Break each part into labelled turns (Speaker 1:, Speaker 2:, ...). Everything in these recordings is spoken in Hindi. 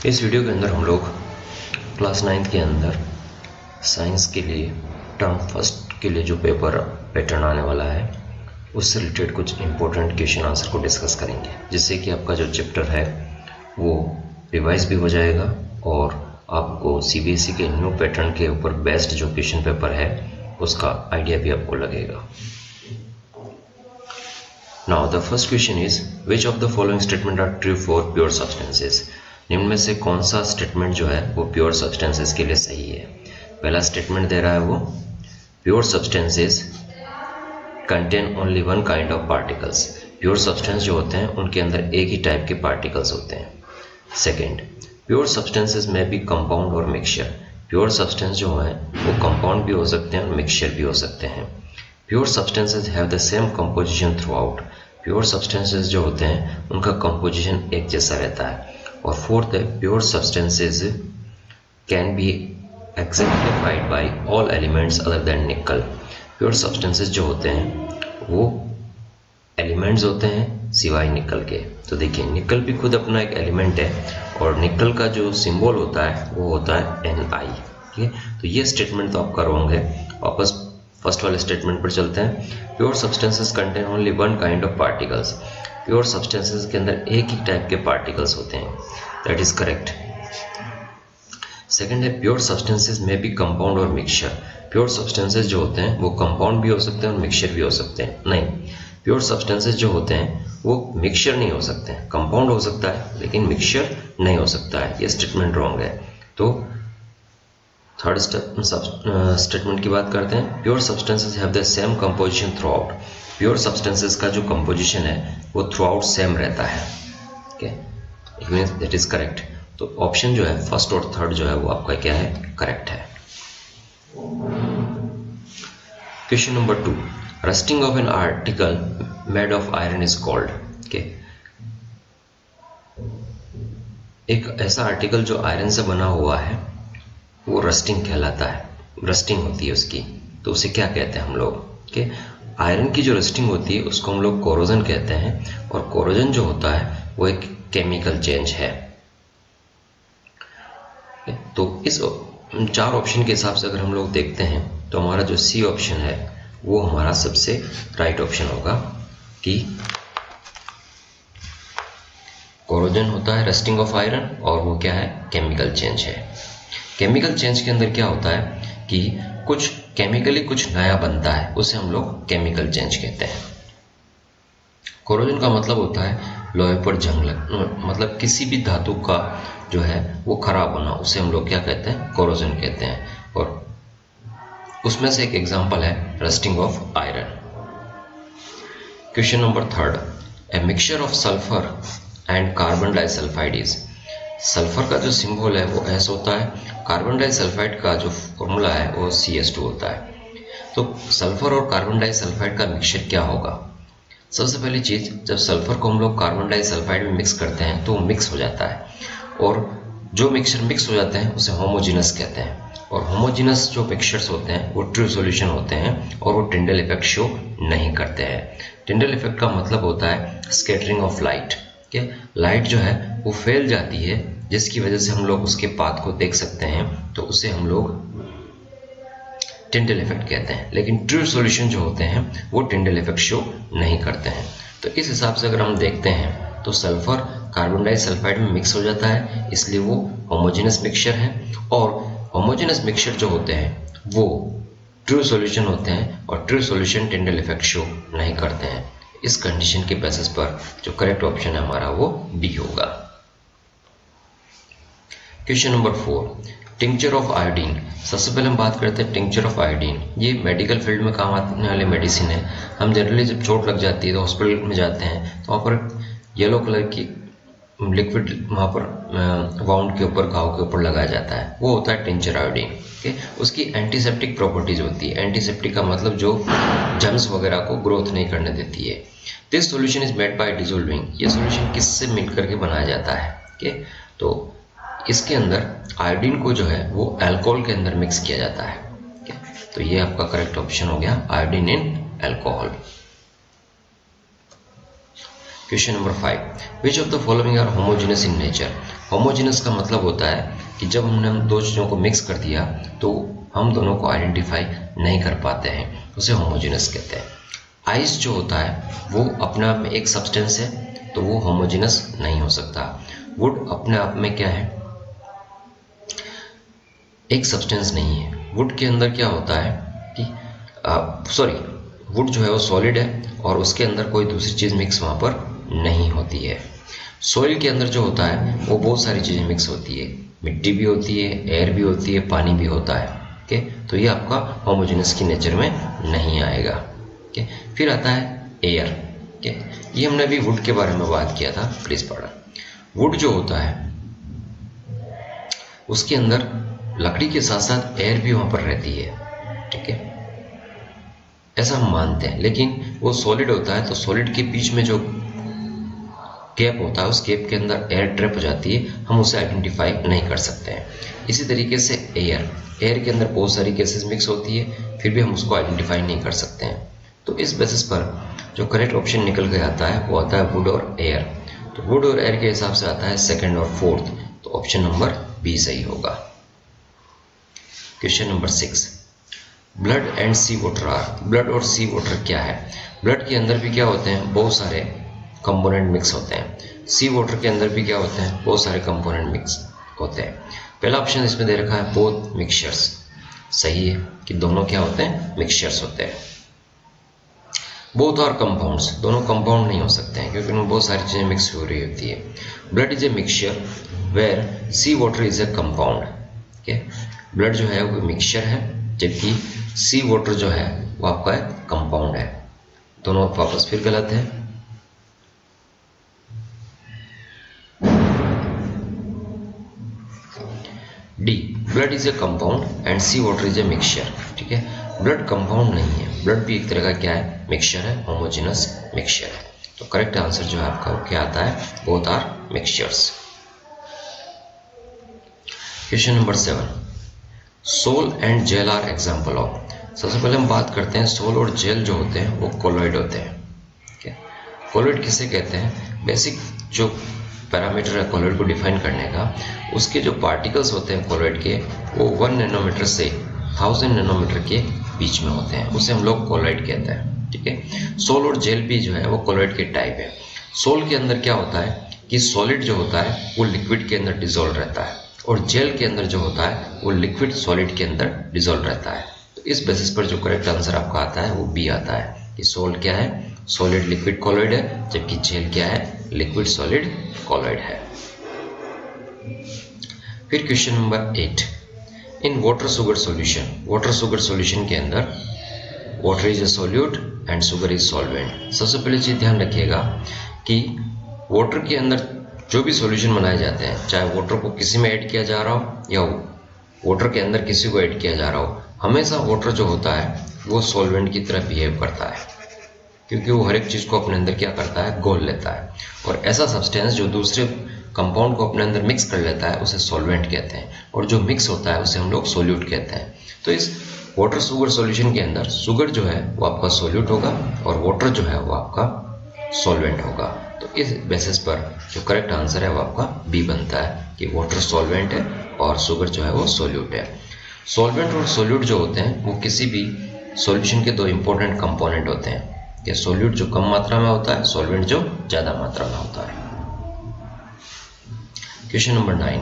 Speaker 1: इस वीडियो के अंदर हम लोग क्लास 9th के अंदर साइंस के लिए टर्म फर्स्ट के लिए जो पेपर पैटर्न आने वाला है उससे रिलेटेड कुछ इम्पोर्टेंट क्वेश्चन आंसर को डिस्कस करेंगे, जिससे कि आपका जो चैप्टर है वो रिवाइज भी हो जाएगा और आपको सीबीएसई के न्यू पैटर्न के ऊपर बेस्ड जो क्वेश्चन पेपर है उसका आइडिया भी आपको लगेगा। Now the first question is which of the following statement are true for pure substances? निम्न में से कौन सा स्टेटमेंट जो है वो प्योर सब्सटेंसेस के लिए सही है। पहला स्टेटमेंट दे रहा है वो pure substances contain only one kind of particles. Pure substance जो होते हैं उनके अंदर एक ही टाइप के पार्टिकल्स होते हैं। सेकेंड, प्योर सब्सटेंसेस में भी कंपाउंड और मिक्सचर। प्योर सब्सटेंस जो है वो कंपाउंड भी हो सकते हैं और मिक्सचर भी हो सकते हैं। Pure substances have the same composition through out. Pure substances जो होते हैं उनका कंपोजिशन एक जैसा रहता है। और फोर्थ है pure substances can be exceptified by all elements other than nickel. Pure substances जो होते हैं वो एलिमेंट्स होते हैं सिवाय निकल के। तो देखिए निकल भी खुद अपना एक एलिमेंट है और निकल का जो सिंबल होता है वो होता है Ni। ठीक है, तो ये स्टेटमेंट तो आप करोगे। वापस फर्स्ट वाले स्टेटमेंट पर चलते हैं। Pure substances contain only one kind of particles. Pure substances के अंदर एक ही टाइप के पार्टिकल्स होते हैं, दैट इज करेक्ट। सेकंड है प्योर सब्सटेंसेस में भी कंपाउंड और मिक्सचर। प्योर सब्सटेंसेस जो होते हैं वो कंपाउंड भी हो सकते हैं और मिक्सचर भी हो सकते हैं। नहीं, प्योर सब्सटेंसेस जो होते हैं वो मिक्सचर नहीं हो सकते हैं। कंपाउंड हो सकता है लेकिन मिक्सचर नहीं हो सकता है। ये स्टेटमेंट रॉन्ग है। तो थर्ड स्टेटमेंट की बात करते हैं। Pure substances have the same composition through out. Pure substances का जो कंपोजिशन है वो थ्रू आउट सेम रहता है। Okay, it means that is correct. तो ऑप्शन जो है फर्स्ट और थर्ड जो है वो आपका क्या है, करेक्ट है। Question number 2, rusting of an article made of iron is called. एक ऐसा आर्टिकल जो आयरन से बना हुआ है वो रस्टिंग कहलाता है। रस्टिंग होती है उसकी, तो उसे क्या कहते हैं हम लोग। ओके, आयरन की जो रस्टिंग होती है उसको हम लोग कोरोजन कहते हैं। और कोरोजन जो होता है वो एक केमिकल चेंज है। तो इस चार ऑप्शन के हिसाब से अगर हम लोग देखते हैं तो हमारा जो सी ऑप्शन है वो हमारा सबसे राइट ऑप्शन होगा कि कोरोजन होता है रस्टिंग ऑफ आयरन और वो क्या है, केमिकल चेंज है। केमिकल चेंज के अंदर क्या होता है कि कुछ केमिकली कुछ नया बनता है, उसे हम लोग केमिकल चेंज कहते हैं। कोरोजन का मतलब होता है लोहे पर जंग लग, मतलब किसी भी धातु का जो है वो खराब होना, उसे हम लोग क्या कहते हैं, कोरोजन कहते हैं। और उसमें से एक एग्जांपल है rusting of iron. Question number 3, a mixture of sulphur and carbon disulphide is. Sulphur का जो सिंबल है वो S होता है। कार्बन डाइसल्फाइड का जो फॉर्मूला है वो CS2 होता है। तो सल्फर और कार्बन डाइसल्फाइड का मिक्सचर क्या होगा। सबसे पहली चीज, जब सल्फर को हम लोग कार्बन डाइसल्फाइड में मिक्स करते हैं तो वो मिक्स हो जाता है। और जो मिक्सचर मिक्स हो जाते हैं उसे होमोजीनस कहते हैं। और होमोजीनस जो मिक्सचर्स होते हैं वो ट्रू सॉल्यूशन होते हैं और वो टिंडल इफेक्ट शो नहीं करते हैं। टिंडल इफेक्ट का मतलब होता है स्कैटरिंग ऑफ लाइट। लाइट जो है वो फैल जाती है जिसकी वजह से हम लोग उसके पाथ को देख सकते हैं, तो उसे हम लोग टिंडल इफेक्ट कहते हैं। लेकिन ट्रू सॉल्यूशन जो होते हैं वो टिंडल इफेक्ट शो नहीं करते हैं। तो इस हिसाब से अगर हम देखते हैं तो सल्फर कार्बन डाइसल्फाइड में मिक्स हो जाता है, इसलिए वो होमोजेनस मिक्सचर है। और होमोजेनस मिक्सचर जो होते हैं वो ट्रू सॉल्यूशन होते हैं और true solution Tyndall effect show नहीं करते हैं। इस कंडीशन के बेसिस पर जो करेक्ट ऑप्शन है हमारा वो बी होगा। Question number 4, tincture of iodine. सबसे पहले हम बात करते हैं टिंक्चर ऑफ आयोडीन। ये मेडिकल फील्ड में काम आने वाले मेडिसिन है। हम जनरली जब चोट लग जाती है तो हॉस्पिटल में जाते हैं तो वहाँ पर येलो कलर की लिक्विड वहाँ पर वाउंड के ऊपर, घाव के ऊपर लगाया जाता है, वो होता है टिंक्चर आयोडीन। उसकी एंटीसेप्टिक प्रॉपर्टीज होती है। एंटीसेप्टिक का मतलब जो जर्म्स वगैरह को ग्रोथ नहीं करने देती है। This solution is made by dissolving. ये सॉल्यूशन किससे मिल करके बनाया जाता है। तो इसके अंदर आयोडीन को जो है वो अल्कोहल के अंदर मिक्स किया जाता है। तो ये आपका करेक्ट ऑप्शन हो गया, iodine in alcohol. Question number 5, which of the following are homogeneous in nature. Homogeneous का मतलब होता है कि जब हमने हम दो चीज़ों को मिक्स कर दिया तो हम दोनों को आइडेंटिफाई नहीं कर पाते हैं, उसे होमोजेनस कहते हैं। आइस जो होता है वो अपने आप में एक सब्सटेंस है, तो वो होमोजेनस नहीं हो सकता। वुड अपने आप में क्या है, एक सब्सटेंस नहीं है। वुड के अंदर क्या होता है कि वुड जो है वो सॉलिड है और उसके अंदर कोई दूसरी चीज़ मिक्स वहाँ पर नहीं होती है। सॉइल के अंदर जो होता है वो बहुत सारी चीज़ें मिक्स होती है, मिट्टी भी होती है, एयर भी होती है, पानी भी होता है। ओके, तो ये आपका होमोजेनस की नेचर में नहीं आएगा। ओके, फिर आता है एयर। ओके, ये हमने अभी वुड के बारे में बात किया था, प्लीज पढ़ा। वुड जो होता है उसके अंदर लकड़ी के साथ साथ एयर भी वहाँ पर रहती है। ठीक है, ऐसा हम मानते हैं, लेकिन वो सॉलिड होता है तो सॉलिड के बीच में जो गैप होता है उस गैप के अंदर एयर ट्रैप हो जाती है, हम उसे आइडेंटिफाई नहीं कर सकते हैं। इसी तरीके से एयर के अंदर बहुत सारी गैसेस मिक्स होती है, फिर भी हम उसको आइडेंटिफाई नहीं कर सकते हैं। तो इस बेसिस पर जो करेक्ट ऑप्शन निकल के आता है वो आता है वुड और एयर। तो वुड और एयर के हिसाब से आता है सेकंड और फोर्थ, तो ऑप्शन नंबर बी सही होगा। Question number 6, blood and sea water are. Blood और सी वाटर क्या है? ब्लड के अंदर भी क्या होते हैं, बहुत सारे कंपोनेंट मिक्स होते हैं। सी वाटर के अंदर भी क्या होते हैं, बहुत सारे कंपोनेंट मिक्स होते हैं। पहला ऑप्शन इसमें दे रखा है बोथ मिक्सचर्स, सही है कि दोनों क्या होते हैं, मिक्सचर्स होते हैं। बोथ आर कंपाउंड्स, दोनों कंपाउंड नहीं हो सकते हैं क्योंकि उनमें बहुत सारी चीजें मिक्स हो रही होती है। Blood is a mixture where sea water is a compound. Okay, blood जो है वो मिक्सचर है, जबकि सी वाटर जो है वो आपका कंपाउंड है। दोनों वापस फिर गलत है। D, blood is a compound and sea water is a mixture. ठीक है, ब्लड कंपाउंड नहीं है, ब्लड भी एक तरह का क्या है, मिक्सचर है, होमोजेनस मिक्सचर है। तो करेक्ट आंसर जो है आपका वो क्या आता है, both are mixtures. Question number 7, sol and gel are example of. सबसे पहले हम बात करते हैं सोल और जेल जो होते हैं वो कोलॉइड होते हैं। कोलॉइड किसे कहते हैं? बेसिक जो पैरामीटर है कोलॉइड को डिफाइन करने का, उसके जो पार्टिकल्स होते हैं कोलॉइड के वो 1 नैनोमीटर से 1000 नैनोमीटर के बीच में होते हैं, उसे हम लोग कोलॉइड कहते हैं। ठीक है, सोल और जेल भी जो है वो कोलॉइड के टाइप है। सोल के अंदर क्या होता है कि सॉलिड जो होता है वो लिक्विड के अंदर डिसॉल्व रहता है, और जेल के अंदर जो होता है वो लिक्विड सॉलिड के अंदर डिसॉल्व रहता है। तो इस बेसिस पर जो करेक्ट आंसर आपका आता है वो बी आता है कि सोल क्या है, सॉलिड लिक्विड कॉलॉइड है, जबकि जेल क्या है, लिक्विड सॉलिड कॉलॉइड है। फिर question number 8, in water sugar solution. Water sugar solution के अंदर water is A solute and sugar is solvent. सबसे पहले चीज ध्यान रखिएगा कि वाटर के अंदर जो भी सॉल्यूशन बनाए जाते हैं, चाहे वाटर को किसी में ऐड किया जा रहा हो या वाटर के अंदर किसी को ऐड किया जा रहा हो, हमेशा वाटर जो होता है वो सॉल्वेंट की तरह बिहेव करता है, क्योंकि वो हर एक चीज को अपने अंदर क्या करता है, घोल लेता है। और ऐसा सब्सटेंस जो दूसरे कंपाउंड को अपने अंदर मिक्स कर लेता है उसे सॉल्वेंट कहते हैं, और जो मिक्स होता है उसे हम लोग सोल्यूट कहते हैं। तो इस वाटर शुगर सॉल्यूशन के अंदर शुगर जो है वो आपका सोल्यूट होगा और वाटर जो है वो आपका सॉल्वेंट होगा। तो इस बेसिस पर जो करेक्ट आंसर है वो आपका बी बनता है कि वाटर सॉल्वेंट है और शुगर जो है वो सोल्यूट है। सॉल्वेंट और सोल्यूट जो होते हैं वो किसी भी सॉल्यूशन के दो इंपॉर्टेंट कंपोनेंट होते हैं, कि सोल्यूट जो कम मात्रा में होता है, सॉल्वेंट जो ज्यादा मात्रा में होता है। Question number 9,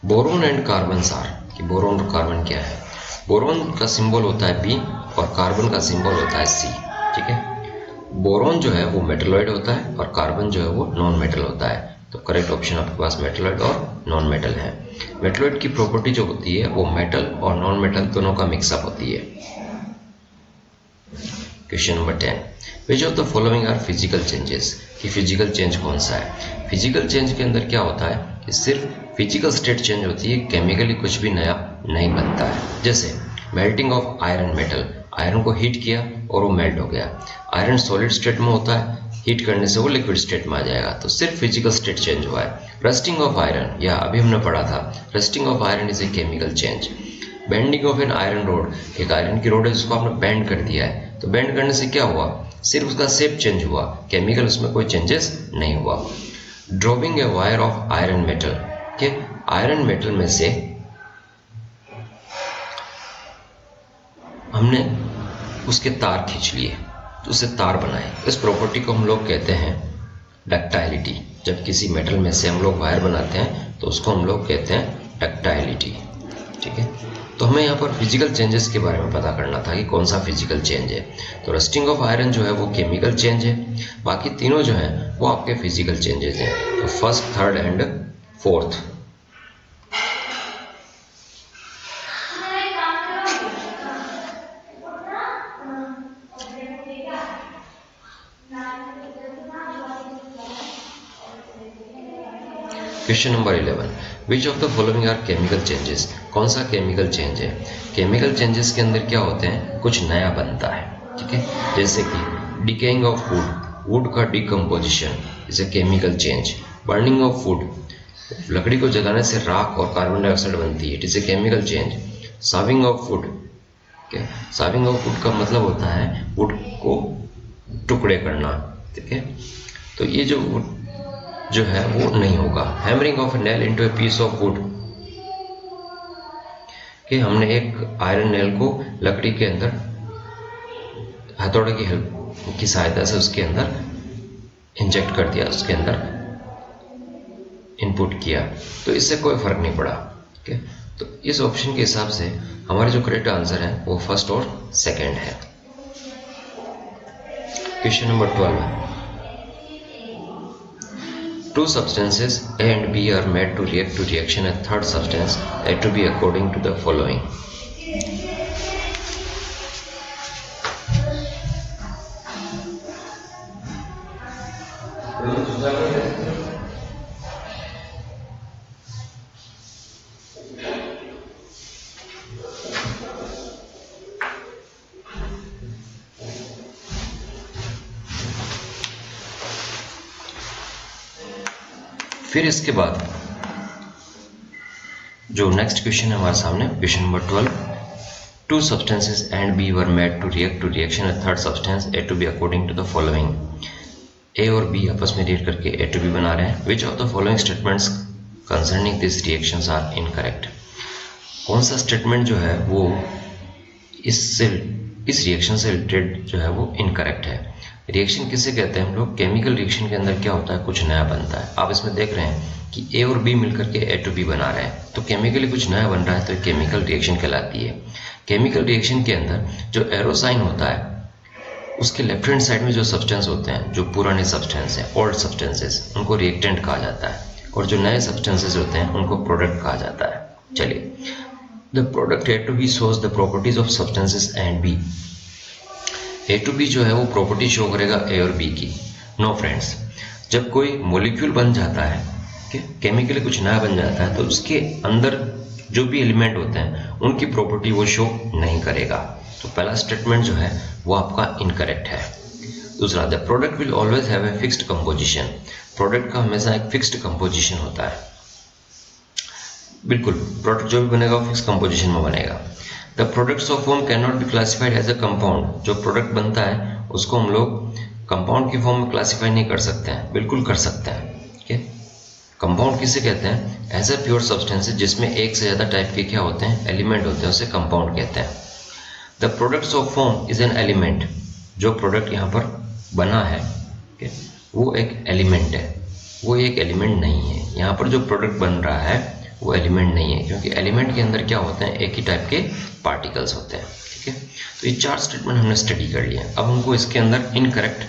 Speaker 1: boron and carbon are. कि बोरोन और कार्बन क्या है? बोरोन का सिंबल होता है बी और कार्बन का सिंबल होता है सी। ठीक है, बोरोन जो है वो मेटलॉइड होता है और कार्बन जो है वो नॉन मेटल होता है। तो करेक्ट ऑप्शन आपके पास मेटलॉइड और नॉन मेटल है। मेटलॉइड की प्रॉपर्टी जो होती है वो मेटल और नॉन मेटल दोनों का मिक्सअप होती है। Question number 10, which of the following are physical changes. कि फिजिकल चेंज कौन सा है? फिजिकल चेंज के अंदर क्या होता है कि सिर्फ फिजिकल स्टेट चेंज होती है, केमिकली कुछ भी नया नहीं बनता है। जैसे melting of iron metal, iron को हीट किया और वो मेल्ट हो गया। आयरन सॉलिड स्टेट में होता है, हीट करने से वो लिक्विड स्टेट में आ जाएगा, तो सिर्फ फिजिकल स्टेट चेंज हुआ है। रस्टिंग ऑफ आयरन, या अभी हमने पढ़ा था, rusting of iron is a chemical change. Bending of an iron rod, एक आयरन की रोड है जिसको आपने बेंड कर दिया है, तो बेंड करने से क्या हुआ, सिर्फ उसका शेप चेंज हुआ, केमिकल उसमें कोई चेंजेस नहीं हुआ। Dropping a wire of iron metal, के आयरन मेटल में से हमने उसके तार खींच लिए तो उससे तार बनाए। इस प्रॉपर्टी को हम लोग कहते हैं डक्टाइलिटी। जब किसी मेटल में से हम लोग वायर बनाते हैं तो उसको हम लोग कहते हैं डक्टाइलिटी। ठीक है, तो हमें यहाँ पर फिजिकल चेंजेस के बारे में पता करना था कि कौन सा फिजिकल चेंज है। तो रस्टिंग ऑफ आयरन जो है वो केमिकल चेंज है, बाकी तीनों जो हैं वो आपके फिजिकल चेंजेस हैं। तो first, third and fourth. Question number 11, which of the following are chemical changes? कौन सा केमिकल चेंज है? केमिकल चेंजेस के अंदर क्या होते हैं, कुछ नया बनता है। ठीक है, जैसे कि डिकेइंग ऑफ वुड, वुड का decomposition is a chemical change. Burning of would, लकड़ी को जलाने से राख और कार्बन डाइऑक्साइड बनती है, it is a chemical change. Sawing of wood, sawing of wood का मतलब होता है वुड को टुकड़े करना। ठीक है, तो ये जो है वो नहीं होगा। Hammering of a nail into a piece of wood, कि हमने एक आयरन नेल को लकड़ी के अंदर हथौड़े की हेल्प की सहायता से उसके अंदर इंजेक्ट कर दिया, उसके अंदर इनपुट किया, तो इससे कोई फर्क नहीं पड़ा। ठीक है, तो इस ऑप्शन के हिसाब से हमारे जो करेक्ट आंसर है वो फर्स्ट और सेकंड है। Question number 12, two substances A and B are made to react to reaction a third substance A to B according to the following. फिर इसके बाद जो नेक्स्ट क्वेश्चन है हमारे सामने, question number 12, two substances A and B were made to reaction a third substance A to B according to the following. A और बी आपस में रिएक्ट करके A to B बना रहे हैं। Which of the following statements concerning this reactions are incorrect? कौन सा स्टेटमेंट जो है वो इस रिएक्शन से रिलेटेड जो है वो इनकरेक्ट है? रिएक्शन किसे कहते हैं हम लोग? केमिकल रिएक्शन के अंदर क्या होता है, कुछ नया बनता है। आप इसमें देख रहे हैं कि ए और बी मिलकर के A to B बना रहे हैं, तो केमिकली कुछ नया बन रहा है, तो केमिकल रिएक्शन कहलाती है। केमिकल रिएक्शन के अंदर जो एरो साइन होता है उसके लेफ्ट हैंड साइड में जो सब्सटेंस होते हैं, जो पुराने सब्सटेंस हैं, ओल्ड सब्सटेंसेस, उनको रिएक्टेंट कहा जाता है, और जो नए सब्सटेंसेस होते हैं उनको प्रोडक्ट कहा जाता है। चलिए, the product A to B shows the properties of substances A and B। A to B जो है वो प्रॉपर्टी शो करेगा A और B की। नो फ्रेंड्स, जब कोई मॉलिक्यूल बन जाता है, केमिकली कुछ नया बन जाता है, तो उसके अंदर जो भी एलिमेंट होते हैं उनकी प्रॉपर्टी वो शो नहीं करेगा। तो पहला स्टेटमेंट जो है वो आपका इनकरेक्ट है। दूसरा, the product will always have a fixed composition. Product का हमेशा एक फिक्स्ड कंपोजिशन होता है। बिल्कुल, प्रोडक्ट जो भी बनेगा वो फिक्स कंपोजिशन में बनेगा। The products of form can not be classified as a compound. जो प्रोडक्ट बनता है उसको हम लोग कंपाउंड की फॉर्म में क्लासिफाई नहीं कर सकते हैं, बिल्कुल कर सकते हैं। ठीक है, कंपाउंड किसे कहते हैं? एज ए प्योर सब्सटेंस जिसमें एक से ज्यादा टाइप के क्या होते हैं, एलिमेंट होते हैं, उसे कंपाउंड कहते हैं। The products of form is an element. जो प्रोडक्ट यहाँ पर बना है वो एक एलिमेंट है, वो एक एलिमेंट नहीं है। यहाँ पर जो प्रोडक्ट बन रहा है वो एलिमेंट नहीं है, क्योंकि एलिमेंट के अंदर क्या होते हैं, एक ही टाइप के पार्टिकल्स होते हैं। ठीक है, तो ये चार स्टेटमेंट हमने स्टडी कर लिए। अब हमको इसके अंदर इनकरेक्ट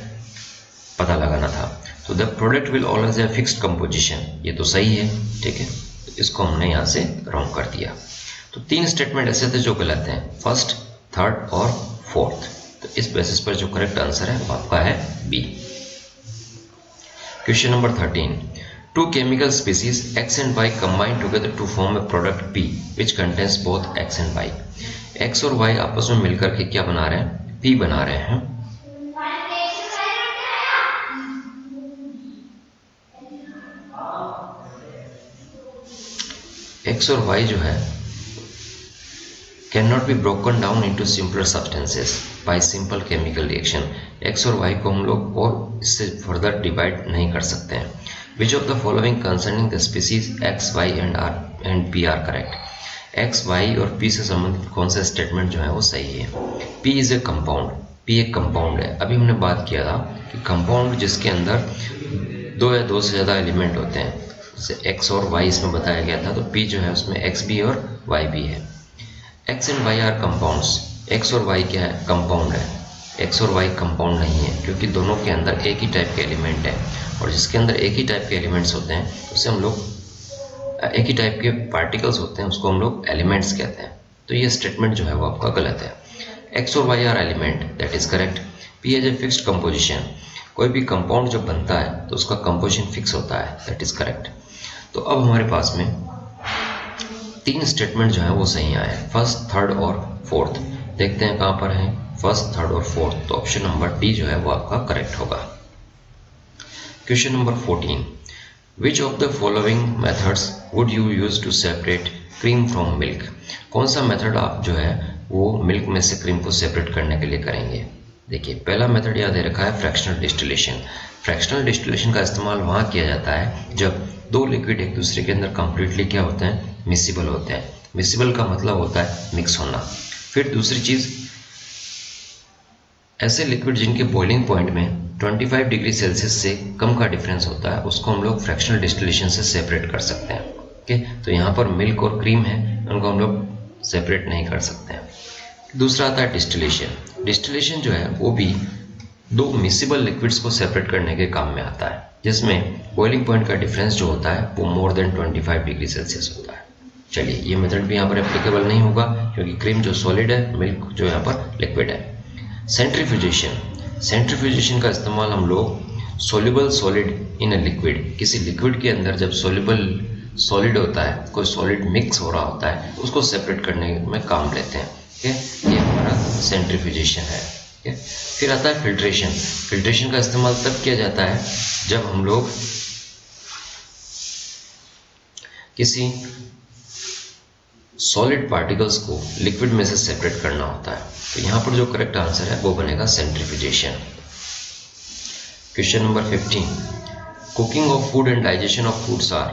Speaker 1: पता लगाना था। तो the product will always have fixed composition, ये तो सही है। ठीक है, तो इसको हमने यहाँ से रॉन्ग कर दिया। तो तीन स्टेटमेंट ऐसे थे जो गलत हैं, फर्स्ट, थर्ड और फोर्थ। तो इस बेसिस पर जो करेक्ट आंसर है वो आपका है B. Question number 13, two chemical species X and Y combine together to form a product P which contains both X and Y। X और Y आपस में मिलकर के क्या बना रहे हैं, P बना रहे हैं। X और Y जो है can not be broken down into simpler substances. Bye simple chemical reaction. X और वाई को हम लोग और इससे फर्दर डिवाइड नहीं कर सकते हैं। Which of the following concerning the species X Y and P are correct. X Y और पी से संबंधित कौन सा स्टेटमेंट जो है वो सही है। P is a compound, P एक कंपाउंड है। अभी हमने बात किया था कि कंपाउंड जिसके अंदर दो या दो से ज़्यादा एलिमेंट होते हैं, जैसे एक्स और वाई इसमें बताया गया था, तो पी जो है उसमें एक्स भी और वाई भी है। X and Y are compounds, X और वाई क्या है, कंपाउंड है। एक्स और वाई कंपाउंड नहीं है क्योंकि दोनों के अंदर एक ही टाइप के एलिमेंट है, और जिसके अंदर एक ही टाइप के एलिमेंट्स होते हैं उसे हम लोग, एक ही टाइप के पार्टिकल्स होते हैं उसको हम लोग एलिमेंट्स कहते हैं। तो ये स्टेटमेंट जो है वो आपका गलत है। एक्स और Y are element, that is correct. P as a fixed composition, कोई भी कंपाउंड जब बनता है तो उसका कंपोजिशन फिक्स होता है, दैट इज करेक्ट। तो अब हमारे पास में 3 स्टेटमेंट जो है वो सही आए, फर्स्ट, थर्ड और फोर्थ। देखते हैं कहाँ पर है फर्स्ट, थर्ड और फोर्थ। तो ऑप्शन नंबर डी जो है वो आपका करेक्ट होगा। Question number 14, which of the following methods would you use to separate cream from milk. कौन सा मेथड आप जो है वो मिल्क में से क्रीम को सेपरेट करने के लिए करेंगे। देखिए, पहला मेथड याद रखा है फ्रैक्शनल डिस्टिलेशन। फ्रैक्शनल डिस्टिलेशन का इस्तेमाल वहाँ किया जाता है जब दो लिक्विड एक दूसरे के अंदर कंप्लीटली क्या होते हैं, मिसिबल होते हैं। मिसिबल का मतलब होता है मिक्स होना। फिर दूसरी चीज, ऐसे लिक्विड जिनके बॉइलिंग पॉइंट में 25 डिग्री सेल्सियस से कम का डिफरेंस होता है उसको हम लोग फ्रैक्शनल डिस्टिलेशन से सेपरेट कर सकते हैं। ओके, तो यहाँ पर मिल्क और क्रीम है, उनको हम लोग सेपरेट नहीं कर सकते हैं। दूसरा आता है डिस्टिलेशन। डिस्टिलेशन जो है वो भी दो मिसिबल लिक्विड्स को सेपरेट करने के काम में आता है, जिसमें बॉइलिंग पॉइंट का डिफरेंस जो होता है वो मोर देन 25 डिग्री सेल्सियस होता है। चलिए, ये मेथड भी यहाँ पर एप्लीकेबल नहीं होगा क्योंकि क्रीम जो सॉलिड है, मिल्क जो यहाँ पर लिक्विड है। सेंट्रीफ्यूजेशन, सेंट्रीफ्यूजेशन का इस्तेमाल हम लोग soluble solid in a liquid, किसी लिक्विड के अंदर जब सोल्यूबल सॉलिड होता है, कोई सॉलिड मिक्स हो रहा होता है, उसको सेपरेट करने में काम लेते हैं। ये हमारा सेंट्रीफ्यूजेशन है। फिर आता है फिल्ट्रेशन। फिल्ट्रेशन का इस्तेमाल तब किया जाता है जब हम लोग किसी सॉलिड पार्टिकल्स को लिक्विड में से सेपरेट करना होता है। तो यहाँ पर जो करेक्ट आंसर है वो बनेगा centrifugation. Question number 15, cooking of food and digestion of foods are,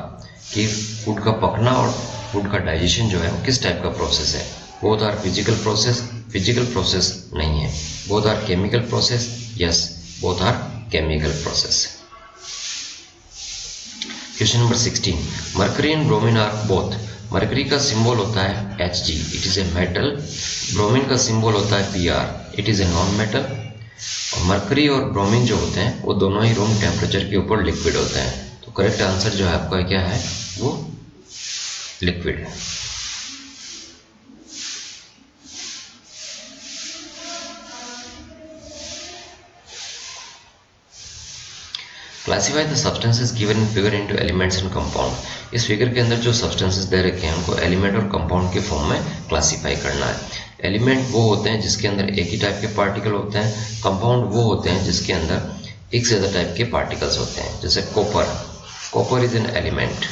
Speaker 1: कि फूड का पकना और फूड का डाइजेशन जो है वो किस टाइप का प्रोसेस है। Both are physical process, physical process नहीं है। Both are chemical process, yes, both are chemical process. Question number 16, mercury and bromine are both. Mercury का सिंबल होता है Hg, it is a metal. Bromine का सिंबल होता है Br, it is a non metal. और मर्करी और ब्रोमीन जो होते हैं वो दोनों ही रूम टेम्परेचर के ऊपर लिक्विड होते हैं। तो करेक्ट आंसर जो है आपका क्या है, वो लिक्विड है। Classify the substances given in figure into elements and compound. इस फिगर के अंदर जो सब्सटेंसेस दे रखे हैं उनको एलिमेंट और कंपाउंड के फॉर्म में क्लासीफाई करना है। एलिमेंट वो होते हैं जिसके अंदर एक ही टाइप के पार्टिकल होते हैं। कंपाउंड वो होते हैं जिसके अंदर एक से ज़्यादा टाइप के पार्टिकल्स होते हैं, जैसे copper, copper is an element.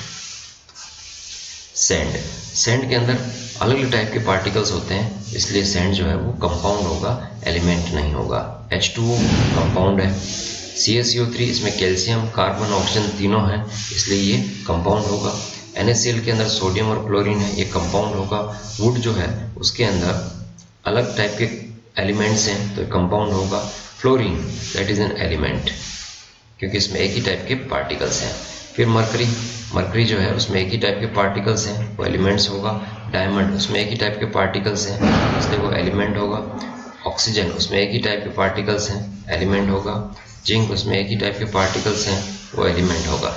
Speaker 1: Sand, sand के अंदर अलग अलग टाइप के पार्टिकल्स होते हैं, इसलिए सैंड जो है वो कंपाउंड होगा, एलिमेंट नहीं होगा। H2O कंपाउंड है। CaCO3, इसमें कैल्शियम, कार्बन, ऑक्सीजन तीनों हैं, इसलिए ये कंपाउंड होगा। NaCl के अंदर सोडियम और क्लोरीन है, ये कंपाउंड होगा। वुड जो है उसके अंदर अलग टाइप के एलिमेंट्स हैं, तो कंपाउंड होगा। Fluorine, that is an element क्योंकि इसमें एक ही टाइप के पार्टिकल्स हैं। फिर मरकरी, मरकरी जो है उसमें एक ही टाइप के पार्टिकल्स हैं, वो एलिमेंट्स होगा। डायमंड, उसमें एक ही टाइप के पार्टिकल्स हैं, इसलिए वो एलिमेंट होगा। ऑक्सीजन, उसमें एक ही टाइप के पार्टिकल्स हैं, एलिमेंट होगा। जिंक, उसमें एक ही टाइप के पार्टिकल्स हैं, वो एलिमेंट होगा।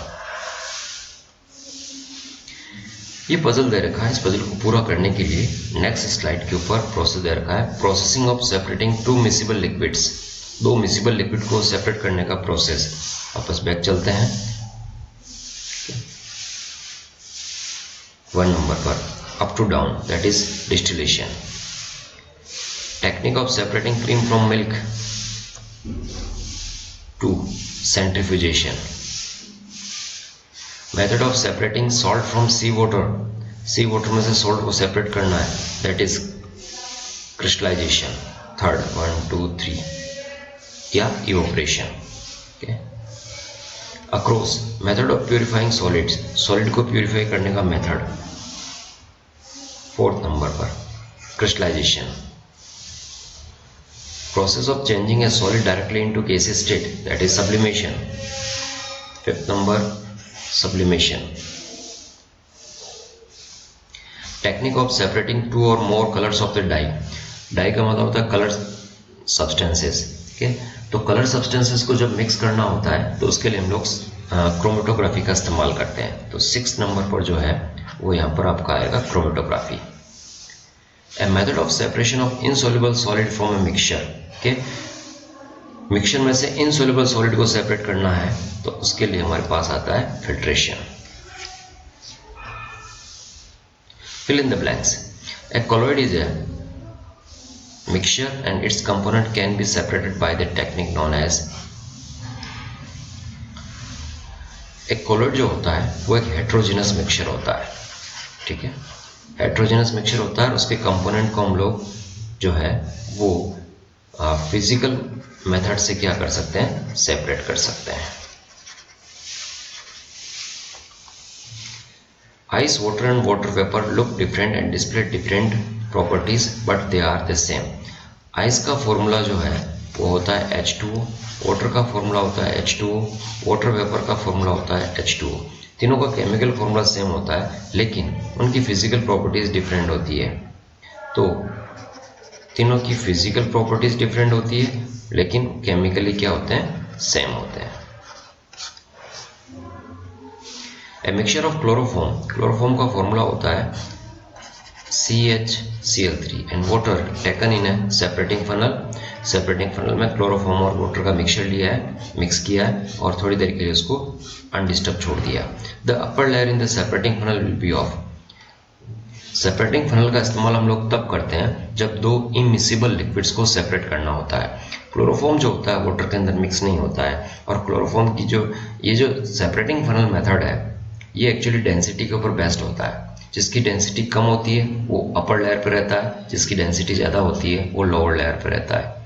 Speaker 1: ये पजल दे रखा है, इस पजल को पूरा करने के लिए नेक्स्ट स्लाइड के ऊपर प्रोसेस दे रखा है, processing of separating two miscible liquids. दो मिसिबल लिक्विड को सेपरेट करने का प्रोसेस। वापस बैक चलते हैं 1 नंबर पर, up to down, that is distillation. Technique of separating cream from milk. 2, centrifugation. Method of separating salt from sea water, sea water में से सॉल्ट को सेपरेट करना है, दैट इज क्रिस्टलाइजेशन। थर्ड 1 2 3 या evaporation. Okay, across method of purifying solids, solid को प्यूरिफाई करने का मेथड। फोर्थ नंबर पर crystallisation, process of changing a solid directly into gaseous state, that is sublimation. Fifth number, sublimation. Technique of separating two or more colors of the dye. Dye का मतलब होता है कलर सब्सटेंसेस। ठीक है, तो कलर सब्सटेंसेस को जब मिक्स करना होता है तो उसके लिए हम लोग क्रोमेटोग्राफी का इस्तेमाल करते हैं। तो 6 नंबर पर जो है वो यहाँ पर आपका आएगा chromatography. A method of separation of insoluble solid from a mixture. Okay? Mixture में से इनसोल्युबल सॉलिड को सेपरेट करना है तो उसके लिए हमारे पास आता है filtration. Fill in the blanks. A colloid is a mixture and its component can be separated by the technique known as. एक कोलॉइड जो होता है वो एक हेट्रोजेनस मिक्सचर होता है। ठीक है, हेट्रोजेनस मिक्सचर होता है और उसके कंपोनेंट को हम लोग जो है वो फिजिकल मेथड से क्या कर सकते हैं, सेपरेट कर सकते हैं। Ice, water and water vapour look different and display different properties but they are the same. Ice का फॉर्मूला जो है वो होता है H2O, वाटर का फॉर्मूला होता है H2O, वाटर वेपर का फॉर्मूला होता है H2O। तीनों का केमिकल फॉर्मूला सेम होता है लेकिन उनकी फिजिकल प्रॉपर्टीज डिफरेंट होती है। तो तीनों की फिजिकल प्रॉपर्टीज डिफरेंट होती है लेकिन केमिकली क्या होते हैं, सेम होते हैं। A mixture of chloroform, chloroform का फॉर्मूला होता है CHCl3 and water taken in A separating funnel. Separating funnel में क्लोरोफॉर्म और वाटर का मिक्सचर लिया है, मिक्स किया है और थोड़ी देर के लिए उसको अनडिस्टर्ब छोड़ दिया। The upper layer in the separating funnel will be of. Separating funnel का इस्तेमाल हम लोग तब करते हैं जब दो इमिसिबल लिक्विड्स को सेपरेट करना होता है। क्लोरोफॉर्म जो होता है वाटर के अंदर मिक्स नहीं होता है और क्लोरोफॉर्म की ये जो सेपरेटिंग फनल मेथड है ये एक्चुअली डेंसिटी के ऊपर बेस्ड होता है। जिसकी डेंसिटी कम होती है वो अपर लेयर पर रहता है, जिसकी डेंसिटी ज़्यादा होती है वो लोअर लेयर पर रहता है।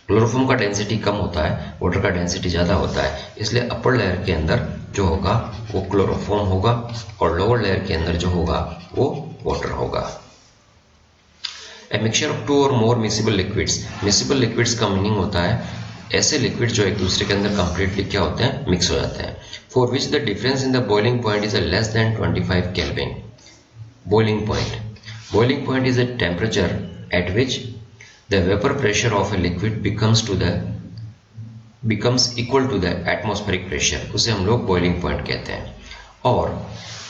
Speaker 1: क्लोरोफॉर्म का डेंसिटी कम होता है, वाटर का डेंसिटी ज़्यादा होता है, इसलिए अपर लेयर के अंदर जो होगा वो क्लोरोफॉर्म होगा और लोअर लेयर के अंदर जो होगा वो वाटर होगा। ए मिक्सचर ऑफ 2 और मोर मिसिबल लिक्विड्स। मिसिबल लिक्विड्स का मीनिंग होता है ऐसे लिक्विड जो एक दूसरे के अंदर कंप्लीटली क्या होते हैं, मिक्स हो जाते हैं। For which the difference in the boiling point is less than 25 kelvin. Boiling point is a temperature at which the vapor pressure of a liquid becomes equal to the atmospheric pressure। उसे हम लोग बॉइलिंग पॉइंट कहते हैं। और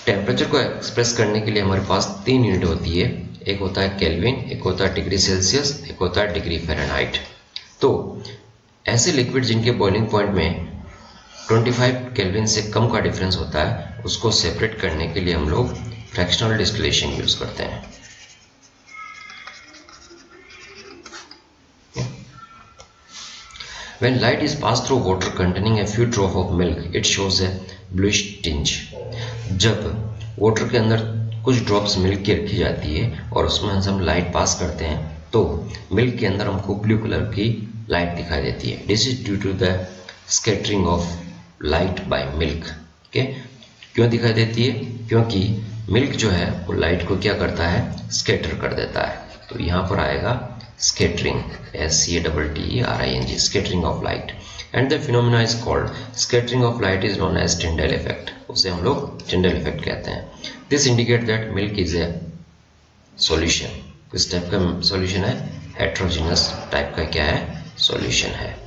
Speaker 1: टेम्परेचर को एक्सप्रेस करने के लिए हमारे पास 3 यूनिट होती है, एक होता है केल्विन, एक होता है डिग्री सेल्सियस, एक होता है डिग्री फ़ारेनहाइट। तो ऐसे लिक्विड जिनके बॉइलिंग पॉइंट में 25 केल्विन से कम का डिफरेंस होता है उसको सेपरेट करने के लिए हम लोग फ्रैक्शनल डिस्टिलेशन यूज करते हैं। When light is passed through water containing a few drops of milk, it shows a bluish tinge। जब वाटर के अंदर कुछ ड्रॉप्स मिल्क की रखी जाती है और उसमें हम लाइट पास करते हैं तो मिल्क के अंदर हमको ब्लू कलर की लाइट दिखाई देती है। This is due to the scattering of light by milk. Okay, क्यों दिखाई देती है? क्योंकि मिल्क जो है वो लाइट को क्या करता है, स्कैटर कर देता है। तो यहाँ पर आएगा scattering, SCATTERING, scattering of light. And the phenomena is called scattering of light is known as Tyndall effect. उसे हम लोग टिंडल इफेक्ट कहते हैं। This indicate that milk is a solution. किस टाइप का सॉल्यूशन है? हेट्रोजेनस टाइप का क्या है, सॉल्यूशन है।